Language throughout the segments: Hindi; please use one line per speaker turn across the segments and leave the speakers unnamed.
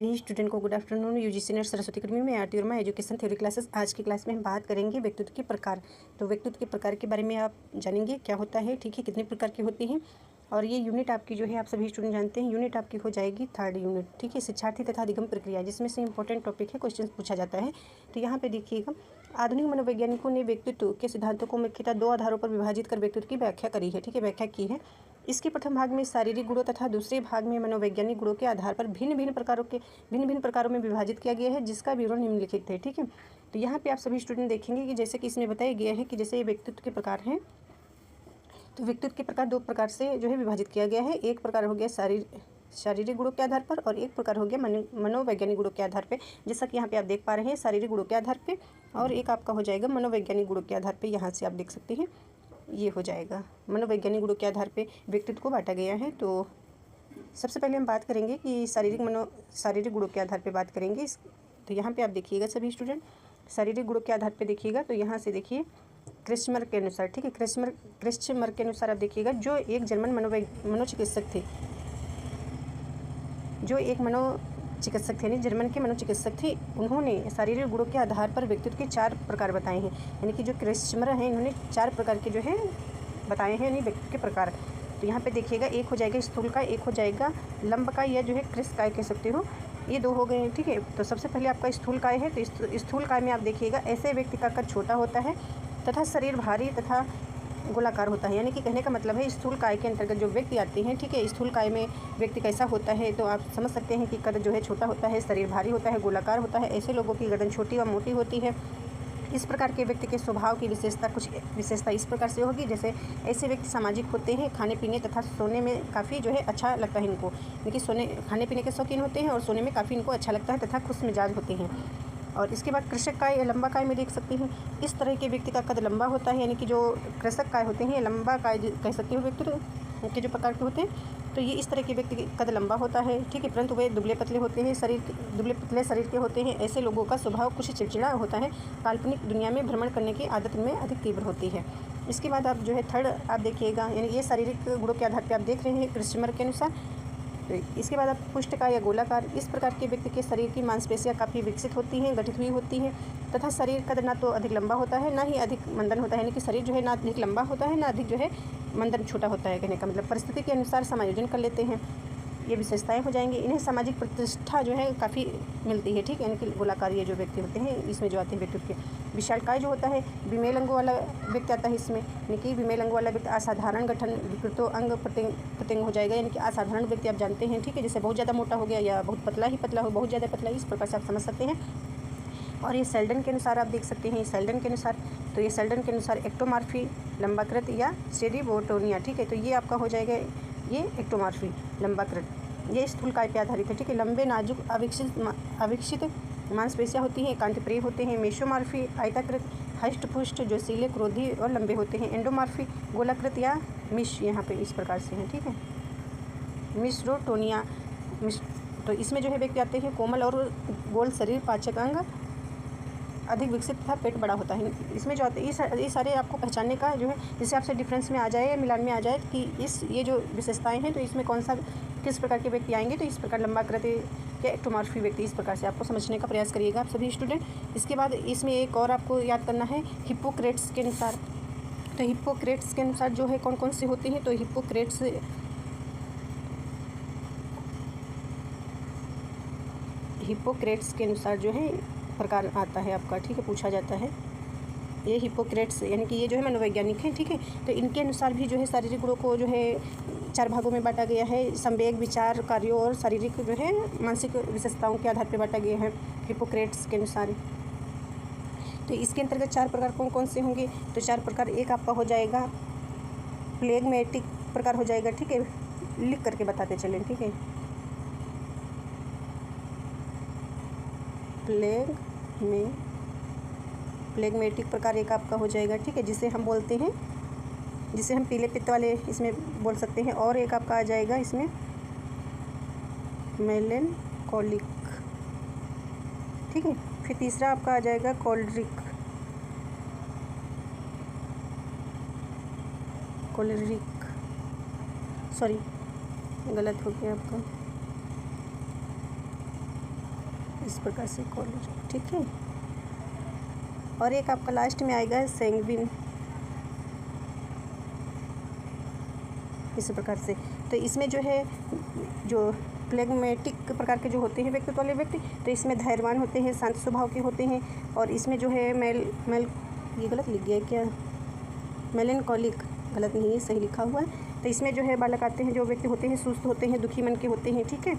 स्टूडेंट को good afternoon. UGC net Saraswati academy में Aarti Verma education theory classes. आज की क्लास में हम बात करेंगे व्यक्तित्व के प्रकार। तो व्यक्तित्व के प्रकार के बारे में आप जानेंगे क्या होता है, ठीक है, कितने प्रकार की होती हैं। और ये यूनिट आपकी जो है आप सभी स्टूडेंट जानते हैं, यूनिट आपकी हो जाएगी 3rd यूनिट, ठीक है, शिक्षार्थी तथा अधिगम प्रक्रिया, जिसमें से इंपॉर्टेंट टॉपिक है, क्वेश्चन पूछा जाता है। तो यहाँ पे देखिएगा, आधुनिक मनोवैज्ञानिकों ने व्यक्तित्व के सिद्धांतों को मुख्यतः 2 आधारों पर विभाजित कर व्यक्तित्व की व्याख्या करी है, ठीक है, व्याख्या की है। इसके प्रथम भाग में शारीरिक गुणों तथा दूसरे भाग में मनोवैज्ञानिक गुणों के आधार पर भिन्न भिन्न प्रकारों में विभाजित किया गया है, जिसका विवरण निम्नलिखित है, ठीक है। तो यहाँ पे आप सभी स्टूडेंट देखेंगे कि जैसे कि इसमें बताया गया है कि जैसे ये व्यक्तित्व के प्रकार हैं, तो व्यक्तित्व के प्रकार 2 प्रकार से जो है विभाजित किया गया है। एक प्रकार हो गया शारीरिक गुणों के आधार पर और एक प्रकार हो गया मनोवैज्ञानिक गुणों के आधार पे। जैसा कि यहाँ पे आप देख पा रहे हैं, शारीरिक गुणों के आधार पे, और एक आपका हो जाएगा मनोवैज्ञानिक गुणों के आधार पे। यहाँ से आप देख सकते हैं, ये हो जाएगा मनोवैज्ञानिक गुणों के आधार पे व्यक्तित्व को बांटा गया है। तो सबसे पहले हम बात करेंगे कि शारीरिक गुणों के आधार पे बात करेंगे। तो यहाँ पे आप देखिएगा सभी स्टूडेंट, शारीरिक गुणों के आधार पे देखिएगा। तो यहाँ से देखिए क्रिस्चमर के अनुसार, ठीक है, क्रिस्चमर के अनुसार आप देखिएगा, जो एक जर्मन मनोचिकित्सक थे, जो एक मनोचिकित्सक थे, यानी जर्मन के मनोचिकित्सक थे, उन्होंने शारीरिक गुणों के आधार पर व्यक्तित्व के 4 प्रकार बताए हैं। यानी कि जो क्रिस्चमर हैं, इन्होंने 4 प्रकार के जो है बताए हैं, यानी व्यक्तित्व के प्रकार। तो यहाँ पे देखिएगा, एक हो जाएगा स्थूलकाय, एक हो जाएगा लंबकाय या जो है कृशकाय कह सकते हो, ये 2 हो गए हैं, ठीक है। तो सबसे पहले आपका स्थूलकाय है। तो स्थूलकाय में आप देखिएगा, ऐसे व्यक्ति का कद छोटा होता है तथा शरीर भारी तथा गोलाकार होता है। यानी कि कहने का मतलब है, स्थूलकाय के अंतर्गत जो व्यक्ति आते हैं, ठीक है, स्थूलकाय में व्यक्ति कैसा होता है, तो आप समझ सकते हैं कि कद जो है छोटा होता है, शरीर भारी होता है, गोलाकार होता है। ऐसे लोगों की गर्दन छोटी व मोटी होती है। इस प्रकार के व्यक्ति के स्वभाव की कुछ विशेषता इस प्रकार से होगी, जैसे ऐसे व्यक्ति सामाजिक होते हैं, खाने पीने तथा सोने में काफ़ी जो है अच्छा लगता है इनको, क्योंकि खाने पीने के शौकीन होते हैं और सोने में काफ़ी इनको अच्छा लगता है तथा खुश मिजाज होते हैं। और इसके बाद कृशकाय या लंबा काय में देख सकते हैं, इस तरह के व्यक्ति का कद लंबा होता है। यानी कि जो कृशकाय होते हैं, लंबा काय कह सकते हो व्यक्ति के जो प्रकार के होते हैं, तो ये इस तरह के व्यक्ति का कद लंबा होता है, ठीक है, परंतु वे दुबले पतले होते हैं, दुबले पतले शरीर के होते हैं। ऐसे लोगों का स्वभाव कुछ चिड़चिड़ा होता है, काल्पनिक दुनिया में भ्रमण करने की आदत में अधिक तीव्र होती है। इसके बाद आप जो है 3rd आप देखिएगा, यानी ये शारीरिक गुणों के आधार पर आप देख रहे हैं क्रिस्चमर के अनुसार। तो इसके बाद आप पुष्टकाय या गोलाकार, इस प्रकार के व्यक्ति के शरीर की मांसपेशियां काफ़ी विकसित होती हैं, गठित हुई होती हैं, तथा शरीर कद ना तो अधिक लंबा होता है, ना ही अधिक मंदन होता है। यानी कि शरीर जो है ना अधिक लंबा होता है, ना अधिक जो है मंदन छोटा होता है। कहने का मतलब परिस्थिति के अनुसार समायोजन कर लेते हैं, ये विशेषताएं हो जाएंगी। इन्हें सामाजिक प्रतिष्ठा जो है काफ़ी मिलती है, ठीक है। यानी कि गोलाकार ये जो व्यक्ति होते हैं, इसमें जो आते हैं व्यक्तित्व के। विशालकाय जो होता है, विमेल अंगों वाला व्यक्ति आता है इसमें, यानी कि विमेल अंगों वाला व्यक्ति असाधारण गठन, विकृतो अंग प्रत्यंग हो जाएगा। यानी कि असाधारण व्यक्ति आप जानते हैं, ठीक है, जैसे बहुत ज़्यादा मोटा हो गया या बहुत पतला ही पतला हो, बहुत ज़्यादा पतला, इस प्रकार से आप समझ सकते हैं। और ये सेल्डन के अनुसार आप देख सकते हैं, सेल्डन के अनुसार, तो ये सेल्डन के अनुसार एक्टोमॉर्फी, लंबाकृत या सेरिबोटोनिया, ठीक है, तो ये आपका हो जाएगा, ये एक्टोमॉर्फी, लंबाकृत, ये स्थूलकाय पे आधारित है, ठीक है। लंबे नाजुक अविकसित मांसपेशियां होती हैं, एकांतप्रिय होते हैं। मेसोमॉर्फी, आयताकृत, हष्टपुष्ट, जोशीले, क्रोधी और लंबे होते हैं। एंडोमॉर्फी, गोलाकृत या मिश, यहाँ पे इस प्रकार से हैं, ठीक है। मिश्रोटोनिया, तो इसमें जो है व्यक्ति आते हैं कोमल और गोल शरीर, पाचक अंग अधिक विकसित तथा पेट बड़ा होता है। इसमें जो आते हैं ये सारे आपको पहचानने का जो है, जिससे आपसे डिफरेंस में आ जाए या मिलान में आ जाए कि ये जो विशेषताएं हैं, तो इसमें किस प्रकार के व्यक्ति आएंगे। तो इस प्रकार लंबाकृत या एक्टोमॉर्फी व्यक्ति, इस प्रकार से आपको समझने का प्रयास करिएगा आप सभी स्टूडेंट। इसके बाद इसमें एक और आपको याद करना है, हिप्पोक्रेट्स के अनुसार। तो हिप्पोक्रेट्स के अनुसार जो है कौन कौन से होते हैं, तो हिप्पोक्रेट्स के अनुसार जो है प्रकार आता है आपका, ठीक है, पूछा जाता है। ये हिप्पोक्रेट्स यानी कि ये जो है मनोवैज्ञानिक हैं, ठीक है। तो इनके अनुसार भी जो है शारीरिक गुणों को जो है 4 भागों में बांटा गया है। संवेग, विचार, कार्यों और शारीरिक जो है मानसिक विशेषताओं के आधार पर बांटा गया है हिप्पोक्रेट्स के अनुसार। तो इसके अंतर्गत 4 प्रकार कौन कौन से होंगे, तो 4 प्रकार, एक आपका हो जाएगा प्लेगमेटिक प्रकार हो जाएगा, ठीक है, लिख करके बताते चलें, ठीक है। प्लेगमेटिक प्रकार एक आपका हो जाएगा, ठीक है, जिसे हम बोलते हैं, जिसे हम पीले पित्त वाले इसमें बोल सकते हैं। और एक आपका आ जाएगा इसमें मेलेंकोलिक, ठीक है। फिर तीसरा आपका आ जाएगा कोलेरिक, सॉरी गलत हो गया आपका, इस प्रकार से कॉलेज, ठीक है। और एक आपका लास्ट में आएगा सैंग्विन, इस प्रकार से। तो इसमें जो है जो फ्लेगमेटिक प्रकार के जो होते हैं व्यक्तित्व वाले व्यक्ति, तो इसमें धैर्यवान होते हैं, शांत स्वभाव के होते हैं। और इसमें जो है ये गलत लिख गया है क्या, मेलनकॉलिक, गलत नहीं है, सही लिखा हुआ है। तो इसमें जो है बालक आते हैं जो व्यक्ति होते हैं सुस्त होते हैं, दुखी मन के होते हैं, ठीक है।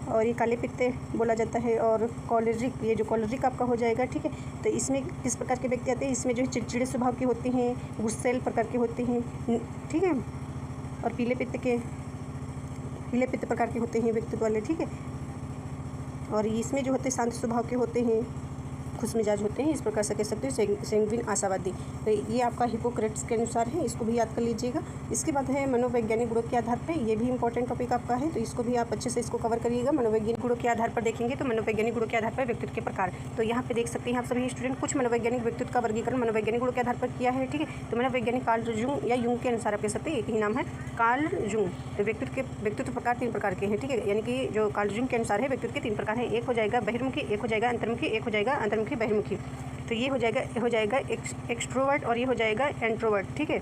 और ये काले पित्ते बोला जाता है। और कॉलरिक, ये जो कॉलरिक आपका हो जाएगा, ठीक है। तो इसमें किस प्रकार के व्यक्ति आते हैं, इसमें जो है चिड़चिड़े स्वभाव के होते हैं, गुस्सैल प्रकार के होते हैं, ठीक है। और पीले पित्त प्रकार के होते हैं व्यक्तित्व वाले, ठीक है। और इसमें जो होते हैं शांत स्वभाव के होते हैं, खुश मिजाज होते हैं, इस प्रकार से कह सकते हो सैंग्विन, आशावादी। तो ये आपका हिपोक्रेट्स के अनुसार है, इसको भी याद कर लीजिएगा। इसके बाद है मनोवैज्ञानिक गुणों के आधार पर, ये भी इंपॉर्टेंट टॉपिक आपका है, तो इसको भी आप अच्छे से इसको कवर करिएगा। मनोवैज्ञानिक गुणों के आधार पर देखेंगे तो मनोवैज्ञानिक गुणों के आधार पर व्यक्तित्व के प्रकार, तो यहाँ पे देख सकते हैं आप सभी स्टूडेंट, कुछ मनोवैज्ञानिक व्यक्तित्व का वर्गीकरण मनोवैज्ञानिक गुणों के आधार पर किया है, ठीक है। तो मनोवैज्ञानिक कार्ल जुंग या युंग के अनुसार आप कह सकते हैं, एक ही नाम है कार्ल जुंग। तो व्यक्तित्व प्रकार 3 प्रकार के हैं, ठीक है। यानी कि जो कार्ल जुंग के अनुसार है व्यक्तित्व के 3 प्रकार हैं, एक हो जाएगा बहिर्मुखी, एक हो जाएगा अंतर्मुखी, एक हो जाएगा अंतर्मुखी बहिर्मुखी। तो ये हो जाएगा एक्सट्रोवर्ट और ये हो जाएगा एंट्रोवर्ट, ठीक है।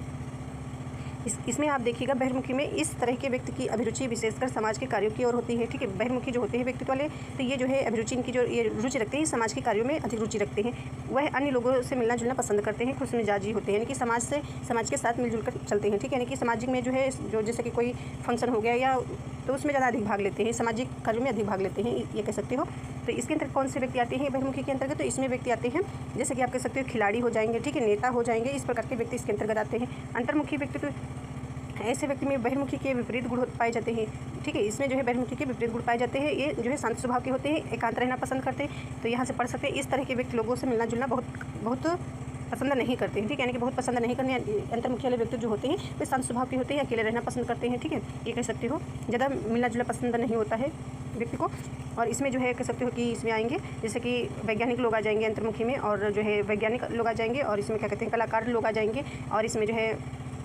इसमें आप देखिएगा बहिर्मुखी में इस तरह के व्यक्ति की अभिरुचि विशेषकर समाज के कार्यों की ओर होती है, ठीक है। बहिर्मुखी जो होते हैं व्यक्तित्व वाले, तो ये जो है अभिरुचि इनकी जो ये रुचि रखते हैं, समाज के कार्यों में अधिक रुचि रखते हैं। वह अन्य लोगों से मिलना जुलना पसंद करते हैं, खुश मिजाजी होते हैं, यानी कि समाज के साथ मिलजुल कर चलते हैं, ठीक है। यानी कि सामाजिक में जो है जो जैसे कि कोई फंक्शन हो गया या तो उसमें ज़्यादा अधिक भाग लेते हैं, सामाजिक कार्यों में अधिक भाग लेते हैं, ये कह सकते हो। तो इसके अंतर्गत कौन से व्यक्ति आते हैं बहिर्मुखी के अंतर्गत, तो इसमें व्यक्ति आते हैं जैसे कि आप कह सकते हो खिलाड़ी हो जाएंगे, ठीक है, नेता हो जाएंगे, इस प्रकार के व्यक्ति इसके अंतर्गत आते हैं। अंतर्मुखी व्यक्ति, तो ऐसे व्यक्ति में बहिर्मुखी के विपरीत गुण पाए जाते हैं, ठीक है। इसमें जो है बहिर्मुखी के विपरीत गुण पाए जाते हैं, ये जो है शांत स्वभाव के होते हैं, एकांत रहना पसंद करते हैं। तो यहाँ से पढ़ सकते हैं इस तरह के व्यक्ति लोगों से मिलना जुलना बहुत पसंद नहीं करते हैं, ठीक है। यानी कि बहुत पसंद नहीं करने, अंतर्मुखी वाले व्यक्ति जो होते हैं वे शांत स्वभाव के होते हैं, अकेले रहना पसंद करते हैं, ठीक है, ये कह सकते हो। ज़्यादा मिलना जुलना पसंद नहीं होता है व्यक्ति को। और इसमें जो है कह सकते हो कि इसमें आएंगे जैसे कि वैज्ञानिक लोग आ जाएंगे अंतर्मुखी में, और जो है वैज्ञानिक लोग आ जाएंगे, और इसमें क्या कहते हैं कलाकार लोग आ जाएंगे, और इसमें जो है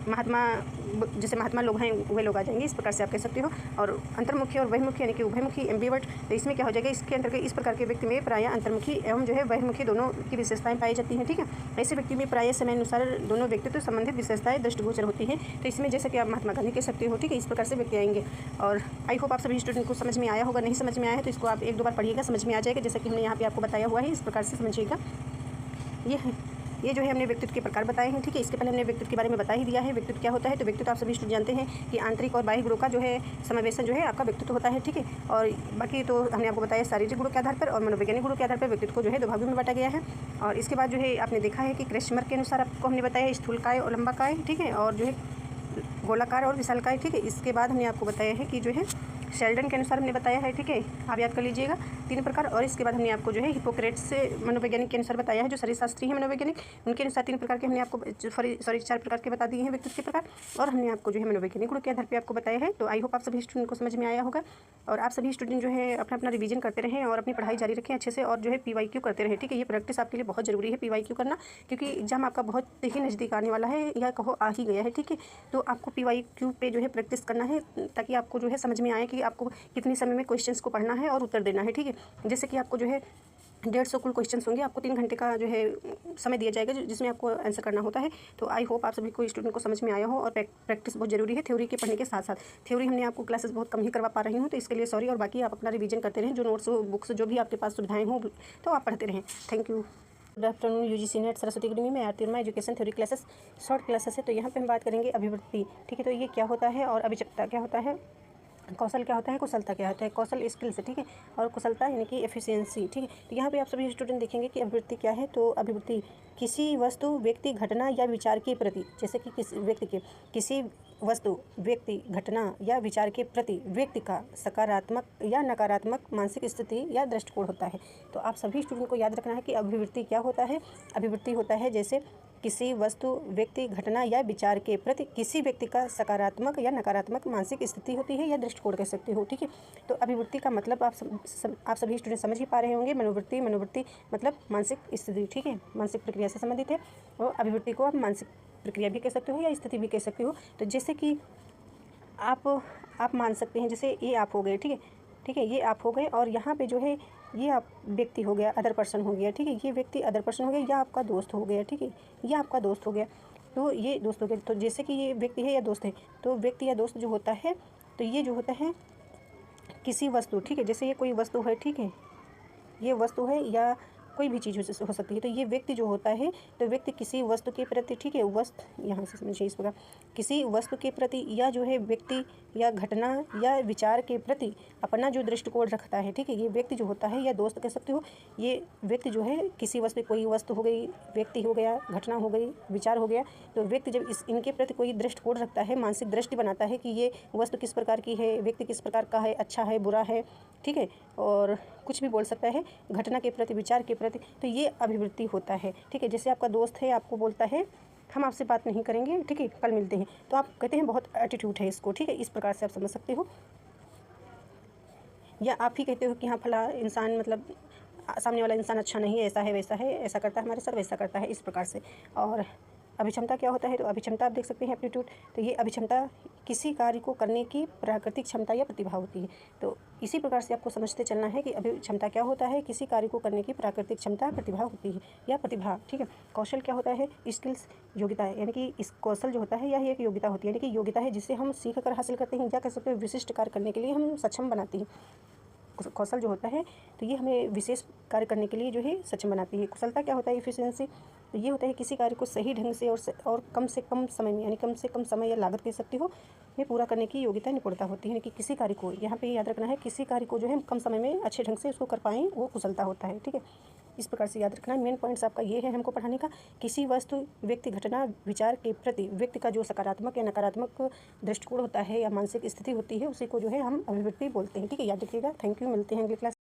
महात्मा लोग हैं वे लोग आ जाएंगे, इस प्रकार से आप कह सकते हो। और अंतर्मुखी और बहिर्मुखी यानी कि उभयमुखी, एम्बिवर्ट, तो इसमें क्या हो जाएगा, इसके अंतर्गत इस प्रकार के व्यक्ति में प्रायः अंतर्मुखी एवं जो है बहिर्मुखी दोनों की विशेषताएं पाई जाती हैं, ठीक है। ऐसे व्यक्ति में प्रायः समय अनुसार दोनों व्यक्तित्व संबंधित विशेषताएं दृष्टिगोचर होती हैं। तो इसमें जैसे कि आप महात्मा गांधी कह सकते हो, ठीक है, इस प्रकार से व्यक्ति आएंगे। और आई होप आप सभी स्टूडेंट को समझ में आया होगा, नहीं समझ में आया है तो इसको आप 1-2 बार पढ़िएगा, समझ में आ जाएगा। जैसे कि हमने यहाँ पे आपको बताया हुआ है, इस प्रकार से समझिएगा। ये जो है हमने व्यक्तित्व के प्रकार बताए हैं, ठीक है। इसके पहले हमने व्यक्तित्व के बारे में बता ही दिया है, व्यक्तित्व क्या होता है। तो व्यक्तित्व आप सभी स्टूडेंट जानते हैं कि आंतरिक और बाह्य गुणों का जो है समावेशन जो है आपका व्यक्तित्व होता है, ठीक है। और बाकी तो हमने आपको बताया शारीरिक गुणों के आधार पर और मनोवैज्ञानिक गुणों के आधार पर व्यक्तित्व को जो है 2 भागों में बांटा गया है। और इसके बाद जो है आपने देखा है कि क्रेस्मर के अनुसार आपको हमने बताया स्थूलकाय और लंबाकाय, ठीक है, और जो है गोलाकार और विशालकाय, ठीक है। इसके बाद हमने आपको बताया है कि जो है शेल्डन के अनुसार हमने बताया है, ठीक है, आप याद कर लीजिएगा 3 प्रकार। और इसके बाद हमने आपको जो है हिपोक्रेट्स से मनोवैज्ञानिक के अनुसार बताया है, जो शरीरशास्त्री है मनोवैज्ञानिक, उनके अनुसार 3 प्रकार के हमने आपको 4 प्रकार के बता दिए हैं व्यक्तित्व के प्रकार। और हमने आपको जो है मनोवैज्ञानिक गुणों के आधार पर आपको बताया है। तो आई होप आप सभी स्टूडेंट को समझ में आया होगा। और आप सभी स्टूडेंट जो है अपना रिवीजन करते रहें और अपनी पढ़ाई जारी रखें अच्छे से, और जो है PYQ करते रहें, ठीक है। ये प्रैक्टिस आपके लिए बहुत ज़रूरी है PYQ करना, क्योंकि एग्जाम आपका बहुत ही नज़दीक आने वाला है, या कहो आ ही गया है, ठीक है। तो आपको PYQ पे जो है प्रैक्टिस करना है, ताकि आपको जो है समझ में आए कि आपको कितनी समय में क्वेश्चंस को पढ़ना है और उत्तर देना है, ठीक है। जैसे कि आपको जो है 150 कुल क्वेश्चंस होंगे, आपको 3 घंटे का जो है समय दिया जाएगा जिसमें आपको आंसर करना होता है। तो आई होप आप सभी को स्टूडेंट को समझ में आया हो। और प्रैक्टिस बहुत ज़रूरी है थ्योरी के पढ़ने के साथ साथ। थ्योरी हमने आपको क्लासेस बहुत कम ही करवा पा रही हूँ, तो इसके लिए सॉरी। और बाकी आप अपना रिवीजन करते रहें, जो नोट्स बुक्स जो भी आपके पास सुविधाएँ हों तो आप पढ़ते रहें। Thank you. Good afternoon UGC net Saraswati academy में Aarti Verma education theory classes short classes है। तो यहाँ पे हम बात करेंगे अभिवृत्ति, ठीक है। तो ये क्या होता है और अभिचक्ता क्या होता है, कौशल क्या होता है, कुशलता क्या होता है। कौशल स्किल्स, ठीक है, और कुशलता यानी कि एफिशिएंसी, ठीक है। तो यहाँ पे आप सभी स्टूडेंट देखेंगे कि अभिवृत्ति क्या है। तो अभिवृत्ति किसी वस्तु, व्यक्ति, घटना या विचार के प्रति, जैसे कि किसी वस्तु, व्यक्ति, घटना या विचार के प्रति व्यक्ति का सकारात्मक या नकारात्मक मानसिक स्थिति या दृष्टिकोण होता है। तो आप सभी स्टूडेंट को याद रखना है कि अभिवृत्ति क्या होता है। अभिवृत्ति होता है जैसे किसी वस्तु, व्यक्ति, घटना या विचार के प्रति किसी व्यक्ति का सकारात्मक या नकारात्मक मानसिक स्थिति होती है या दृष्टिकोण कह सकते हो, ठीक है। तो अभिवृत्ति का मतलब आप सभी स्टूडेंट समझ ही पा रहे होंगे। मनोवृत्ति मतलब मानसिक स्थिति, ठीक है, मानसिक प्रक्रिया से संबंधित है। और अभिवृत्ति को आप मानसिक प्रक्रिया भी कह सकते हो या स्थिति भी कह सकते हो। तो जैसे कि आप मान सकते हैं, जैसे ये आप हो गए, ठीक है, ये आप हो गए, और यहाँ पे जो है ये आप व्यक्ति हो गया, अदर पर्सन हो गया, ठीक है। ये व्यक्ति अदर पर्सन हो गया या आपका दोस्त हो गया, ठीक है, या आपका दोस्त हो गया। तो ये दोस्त हो गया। तो जैसे कि ये व्यक्ति है या दोस्त है, तो व्यक्ति या दोस्त जो होता है, तो ये जो होता है किसी वस्तु, ठीक है, जैसे ये कोई वस्तु है, ठीक है, ये वस्तु है या कोई भी चीज़ हो सकती है। तो ये व्यक्ति जो होता है, तो व्यक्ति किसी वस्तु के प्रति, ठीक है, वस्तु यहाँ से समझिए इस प्रकार, किसी वस्तु के प्रति या जो है व्यक्ति या घटना या विचार के प्रति अपना जो दृष्टिकोण रखता है, ठीक है, ये व्यक्ति जो होता है या दोस्त कह सकते हो। ये व्यक्ति जो है किसी वस्तु, कोई वस्तु हो गई, व्यक्ति हो गया, घटना हो गई, विचार हो गया, तो व्यक्ति जब इनके प्रति कोई दृष्टिकोण रखता है, मानसिक दृष्टि बनाता है कि ये वस्तु किस प्रकार की है, व्यक्ति किस प्रकार का है, अच्छा है, बुरा है, ठीक है, और कुछ भी बोल सकता है घटना के प्रति, विचार के प्रति, तो ये अभिवृत्ति होता है, ठीक है। जैसे आपका दोस्त है, आपको बोलता है हम आपसे बात नहीं करेंगे, ठीक है, कल मिलते हैं, तो आप कहते हैं बहुत एटीट्यूड है इसको, ठीक है, इस प्रकार से आप समझ सकते हो। या आप ही कहते हो कि हाँ फला इंसान मतलब सामने वाला इंसान अच्छा नहीं है, ऐसा है, वैसा है, ऐसा करता है हमारे साथ, वैसा करता है, इस प्रकार से। और अभिक्षमता क्या होता है, तो अभिक्षमता आप देख सकते हैं एप्टीट्यूड, तो ये अभिक्षमता किसी कार्य को करने की प्राकृतिक क्षमता या प्रतिभा होती है। तो इसी प्रकार से आपको समझते चलना है कि अभिक्षमता क्या होता है, किसी कार्य को करने की प्राकृतिक क्षमता, प्रतिभा होती है या प्रतिभा, ठीक है। कौशल क्या होता है, स्किल्स, योग्यता है, यानी कि इस कौशल जो होता है यह एक योग्यता होती है, यानी कि योग्यता है जिसे हम सीख कर हासिल करते हैं, या कह सकते हैं विशिष्ट कार्य करने के लिए हम सक्षम बनाती हैं। कौशल जो होता है, तो ये हमें विशेष कार्य करने के लिए जो है सक्षम बनाती है। कुशलता क्या होता है, एफिशिएंसी, तो ये होता है किसी कार्य को सही ढंग से और कम से कम समय में, यानी कम से कम समय या लागत कह सकते हो, में पूरा करने की योग्यता, निपुणता होती है। यानी कि किसी कार्य को, यहाँ पे याद रखना है, किसी कार्य को जो है कम समय में अच्छे ढंग से उसको कर पाएँ, वो कुशलता होता है, ठीक है। इस प्रकार से याद रखना है। मेन पॉइंट्स आपका ये है हमको पढ़ाने का, किसी वस्तु, व्यक्ति, घटना, विचार के प्रति व्यक्ति का जो सकारात्मक या नकारात्मक दृष्टिकोण होता है या मानसिक स्थिति होती है, उसी को जो है हम अभिवृत्ति बोलते हैं, ठीक है, याद रखिएगा। थैंक यू, मिलते हैं अगली क्लास।